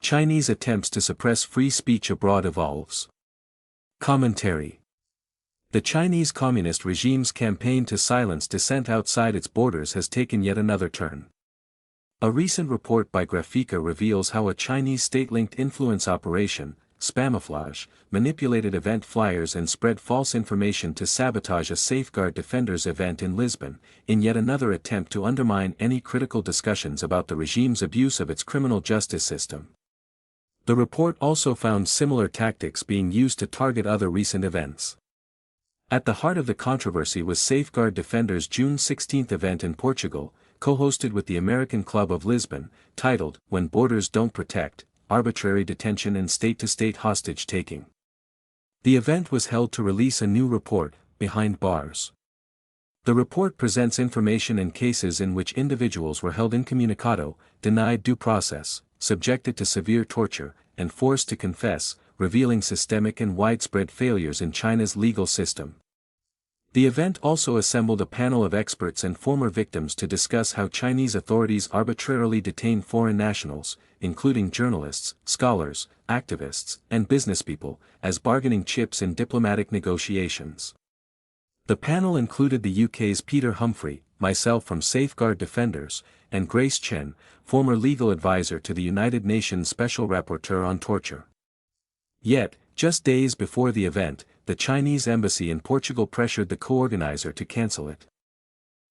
Chinese attempts to suppress free speech abroad evolves. Commentary. The Chinese Communist regime's campaign to silence dissent outside its borders has taken yet another turn. A recent report by Grafika reveals how a Chinese state-linked influence operation, Spamouflage, manipulated event flyers and spread false information to sabotage a Safeguard Defenders event in Lisbon, in yet another attempt to undermine any critical discussions about the regime's abuse of its criminal justice system. The report also found similar tactics being used to target other recent events. At the heart of the controversy was Safeguard Defenders' June 16 event in Portugal, co-hosted with the American Club of Lisbon, titled, "When Borders Don't Protect, Arbitrary Detention and State-to-State Hostage-Taking." The event was held to release a new report, Behind Bars. The report presents information and cases in which individuals were held incommunicado, denied due process, subjected to severe torture, and forced to confess, revealing systemic and widespread failures in China's legal system. The event also assembled a panel of experts and former victims to discuss how Chinese authorities arbitrarily detain foreign nationals, including journalists, scholars, activists, and businesspeople, as bargaining chips in diplomatic negotiations. The panel included the UK's Peter Humphrey, myself from Safeguard Defenders, and Grace Chen, former legal advisor to the United Nations Special Rapporteur on Torture. Yet, just days before the event, the Chinese embassy in Portugal pressured the co-organizer to cancel it.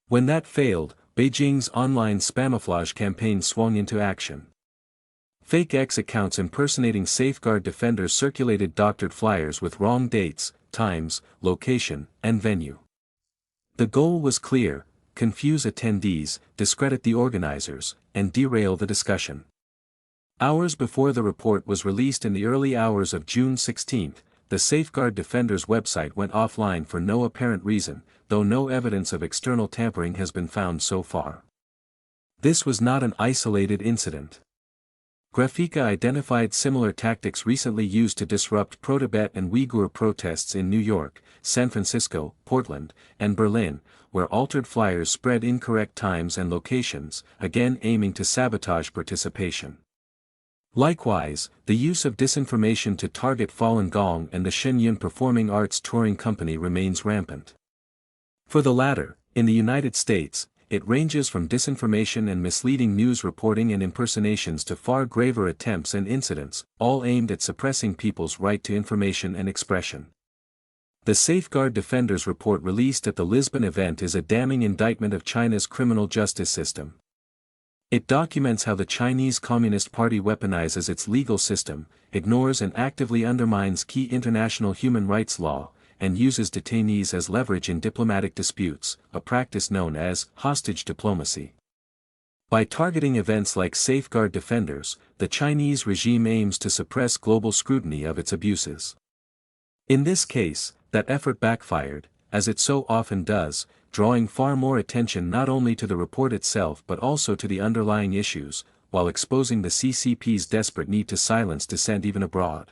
When that failed, Beijing's online Spamouflage campaign swung into action. Fake X accounts impersonating Safeguard Defenders circulated doctored flyers with wrong dates, times, location, and venue. The goal was clear: confuse attendees, discredit the organizers, and derail the discussion. Hours before the report was released in the early hours of June 16, the Safeguard Defenders website went offline for no apparent reason, though no evidence of external tampering has been found so far. This was not an isolated incident. Grafika identified similar tactics recently used to disrupt pro-Tibet and Uyghur protests in New York, San Francisco, Portland, and Berlin, where altered flyers spread incorrect times and locations, again aiming to sabotage participation. Likewise, the use of disinformation to target Falun Gong and the Shenyun Performing Arts Touring Company remains rampant. For the latter, in the United States, it ranges from disinformation and misleading news reporting and impersonations to far graver attempts and incidents, all aimed at suppressing people's right to information and expression. The Safeguard Defenders report released at the Lisbon event is a damning indictment of China's criminal justice system. It documents how the Chinese Communist Party weaponizes its legal system, ignores and actively undermines key international human rights law, and uses detainees as leverage in diplomatic disputes, a practice known as hostage diplomacy. By targeting events like Safeguard Defenders, the Chinese regime aims to suppress global scrutiny of its abuses. In this case, that effort backfired, as it so often does, drawing far more attention not only to the report itself but also to the underlying issues, while exposing the CCP's desperate need to silence dissent even abroad.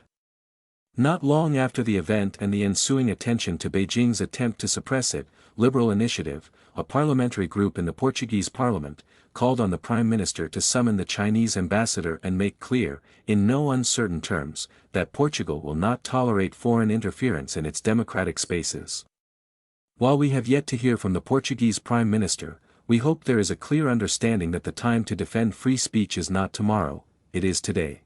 Not long after the event and the ensuing attention to Beijing's attempt to suppress it, Liberal Initiative, a parliamentary group in the Portuguese parliament, called on the Prime Minister to summon the Chinese ambassador and make clear, in no uncertain terms, that Portugal will not tolerate foreign interference in its democratic spaces. While we have yet to hear from the Portuguese Prime Minister, we hope there is a clear understanding that the time to defend free speech is not tomorrow, it is today.